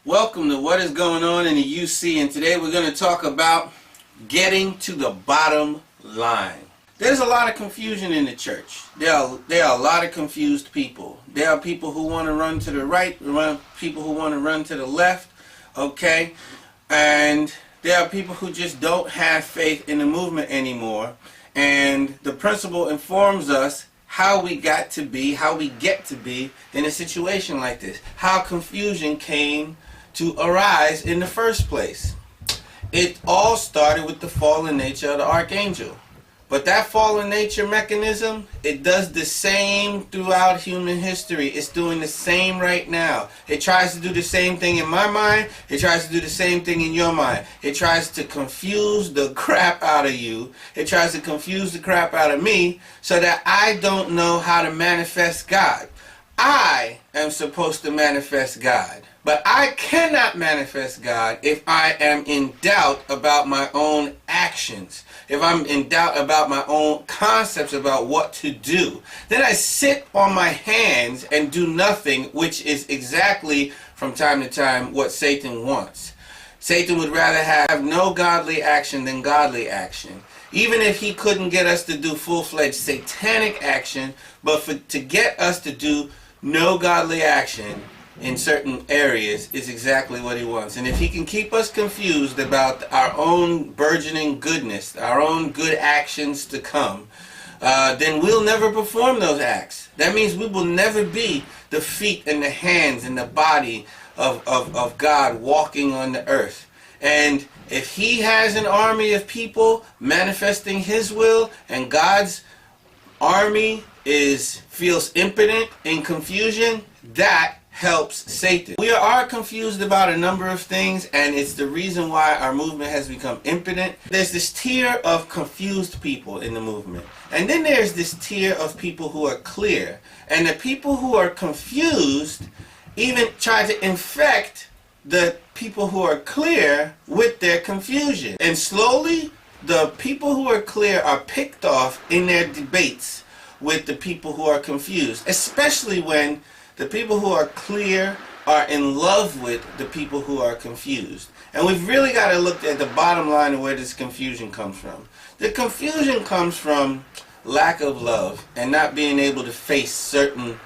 Welcome to What is Going On in the UC, and today we're going to talk about getting to the bottom line. There's a lot of confusion in the church. There are a lot of confused people. There are people who want to run to the right, people who want to run to the left, okay? And there are people who just don't have faith in the movement anymore. And the principle informs us how we get to be in a situation like this. How confusion came to arise in the first place. It all started with the fallen nature of the archangel. But that fallen nature mechanism, it does the same throughout human history. It's doing the same right now. It tries to do the same thing in my mind. It tries to do the same thing in your mind. It tries to confuse the crap out of you. It tries to confuse the crap out of me so that I don't know how to manifest God. I am supposed to manifest God. But I cannot manifest God if I am in doubt about my own actions. If I'm in doubt about my own concepts about what to do. Then I sit on my hands and do nothing, which is exactly, from time to time, what Satan wants. Satan would rather have no godly action than godly action. Even if he couldn't get us to do full-fledged satanic action, but to get us to do no godly action in certain areas is exactly what he wants. And if he can keep us confused about our own burgeoning goodness, our own good actions to come, then we'll never perform those acts. That means we will never be the feet and the hands and the body of God walking on the earth. And if he has an army of people manifesting his will, and God's army feels impotent in confusion, that helps Satan. We are confused about a number of things, and it's the reason why our movement has become impotent. There's this tier of confused people in the movement, and then there's this tier of people who are clear. And the people who are confused even try to infect the people who are clear with their confusion. And slowly, the people who are clear are picked off in their debates with the people who are confused, especially when the people who are clear are in love with the people who are confused. And we've really got to look at the bottom line of where this confusion comes from. The confusion comes from lack of love and not being able to face certain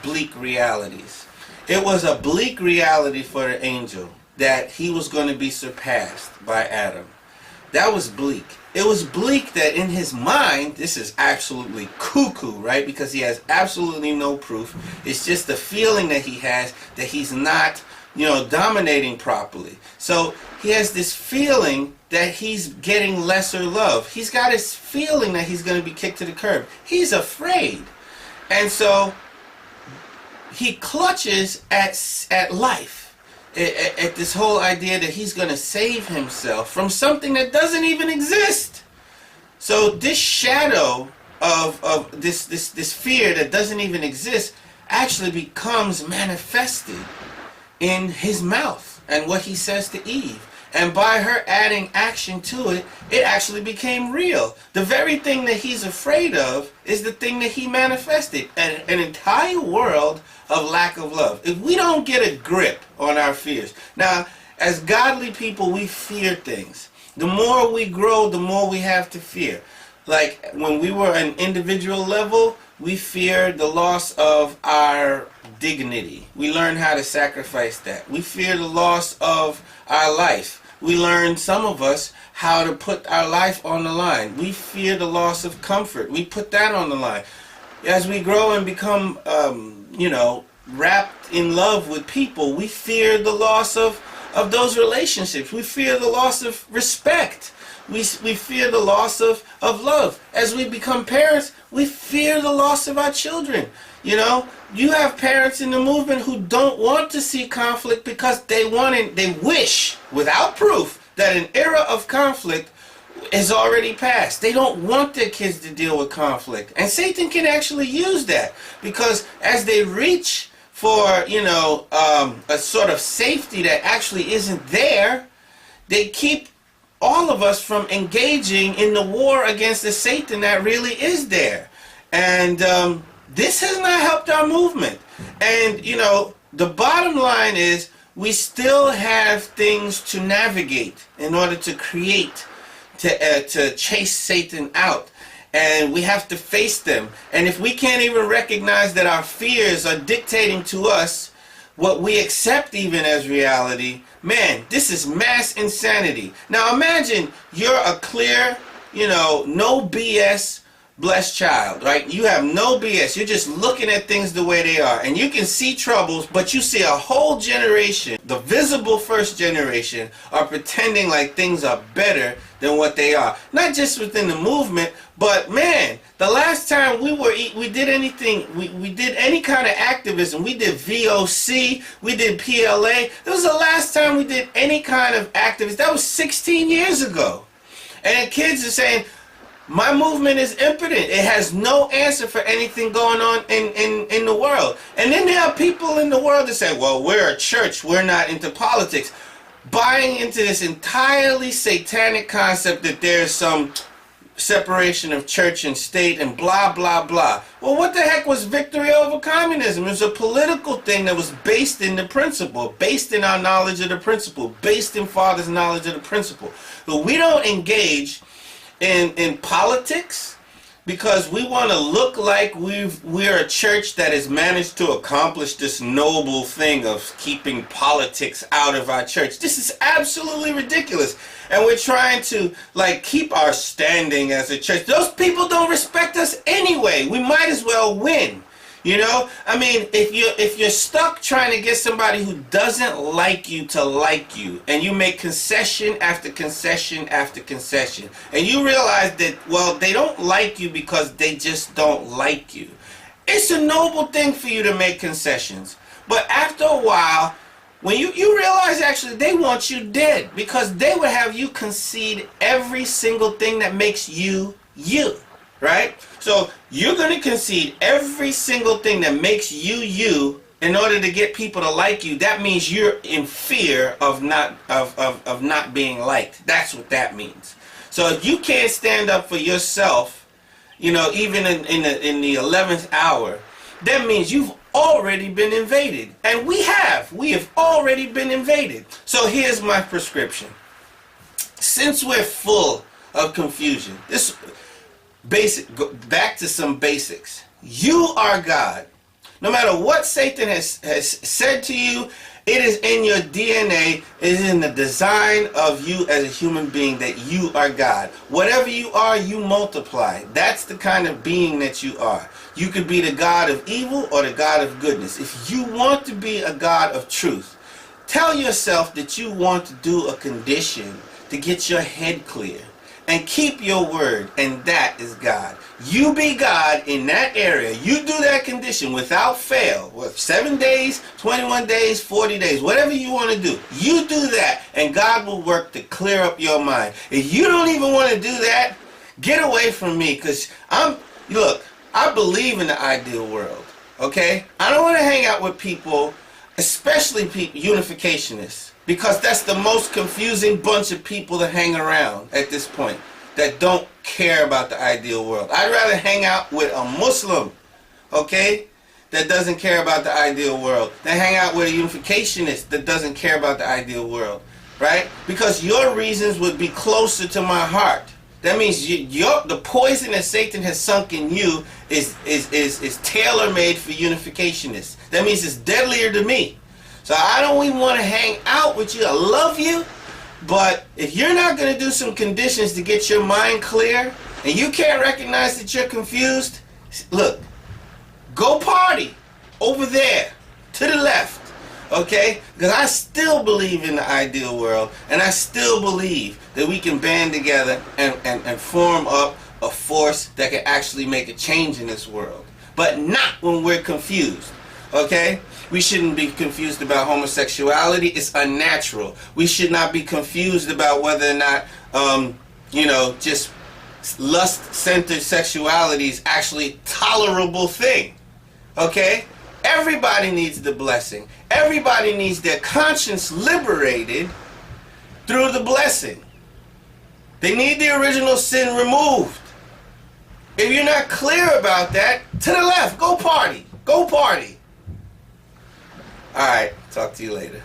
bleak realities. It was a bleak reality for the angel that he was going to be surpassed by Adam. That was bleak. It was bleak that in his mind, this is absolutely cuckoo, right? Because he has absolutely no proof. It's just the feeling that he has that he's not, dominating properly. So he has this feeling that he's getting lesser love. He's got this feeling that he's going to be kicked to the curb. He's afraid. And so he clutches at life. At this whole idea that he's going to save himself from something that doesn't even exist. So this shadow of this fear that doesn't even exist actually becomes manifested in his mouth and what he says to Eve. And by her adding action to it, it actually became real. The very thing that he's afraid of is the thing that he manifested. An entire world of lack of love. If we don't get a grip on our fears. Now, as godly people, we fear things. The more we grow, the more we have to fear. Like when we were an individual level, we feared the loss of our dignity. We learned how to sacrifice that. We fear the loss of our life. We learned, some of us, how to put our life on the line. We fear the loss of comfort. We put that on the line. As we grow and become, wrapped in love with people, we fear the loss of those relationships. We fear the loss of respect. We fear the loss of love. As we become parents, we fear the loss of our children. You have parents in the movement who don't want to see conflict because they wish, without proof, that an era of conflict is already passed. They don't want their kids to deal with conflict. And Satan can actually use that, because as they reach for, a sort of safety that actually isn't there, they keep all of us from engaging in the war against the Satan that really is there. And this has not helped our movement. And, the bottom line is we still have things to navigate in order to create, to chase Satan out. And we have to face them. And if we can't even recognize that our fears are dictating to us what we accept even as reality, man, this is mass insanity. Now imagine you're a clear, no BS blessed child, right? You have no BS. You're just looking at things the way they are. And you can see troubles, but you see a whole generation, the visible first generation, are pretending like things are better than what they are. Not just within the movement, but man, the last time we did anything, we did any kind of activism, we did WIGO-UC, we did PLA. It was the last time we did any kind of activism. That was 16 years ago. And kids are saying, my movement is impotent. It has no answer for anything going on in the world. And then there are people in the world that say, well, we're a church, we're not into politics. Buying into this entirely satanic concept that there's some separation of church and state and blah, blah, blah. Well, what the heck was victory over communism? It was a political thing that was based in the principle, based in our knowledge of the principle, based in Father's knowledge of the principle. But we don't engage in politics because we want to look like we're a church that has managed to accomplish this noble thing of keeping politics out of our church. This is absolutely ridiculous. And we're trying to keep our standing as a church. Those people don't respect us anyway. We might as well win. I mean, if you're stuck trying to get somebody who doesn't like you to like you, and you make concession after concession after concession, and you realize that, well, they don't like you because they just don't like you. It's a noble thing for you to make concessions. But after a while, when you realize actually they want you dead, because they would have you concede every single thing that makes you you. Right? So you're going to concede every single thing that makes you you in order to get people to like you. That means you're in fear of not being liked. That's what that means. So if you can't stand up for yourself, even in the 11th hour, that means you've already been invaded. And we have already been invaded. So here's my prescription. Since we're full of confusion, go back to some basics. You are God. No matter what Satan has said to you, it is in your DNA, it is in the design of you as a human being that you are God. Whatever you are, you multiply. That's the kind of being that you are. You could be the God of evil or the God of goodness. If you want to be a God of truth, tell yourself that you want to do a condition to get your head clear. And keep your word, and that is God. You be God in that area. You do that condition without fail. With 7 days, 21 days, 40 days, whatever you want to do. You do that, and God will work to clear up your mind. If you don't even want to do that, get away from me, because look, I believe in the ideal world, okay? I don't want to hang out with people, especially unificationists. Because that's the most confusing bunch of people to hang around at this point that don't care about the ideal world. I'd rather hang out with a Muslim, okay, that doesn't care about the ideal world than hang out with a unificationist that doesn't care about the ideal world, right? Because your reasons would be closer to my heart. That means the poison that Satan has sunk in you is tailor-made for unificationists. That means it's deadlier to me. So I don't even want to hang out with you. I love you. But if you're not going to do some conditions to get your mind clear, and you can't recognize that you're confused, look, go party over there to the left. Okay? Because I still believe in the ideal world, and I still believe that we can band together and form up a force that can actually make a change in this world. But not when we're confused. Okay? We shouldn't be confused about homosexuality. It's unnatural. We should not be confused about whether or not, just lust-centered sexuality is actually a tolerable thing. Okay? Everybody needs the blessing. Everybody needs their conscience liberated through the blessing. They need the original sin removed. If you're not clear about that, to the left, go party. Go party. Alright, talk to you later.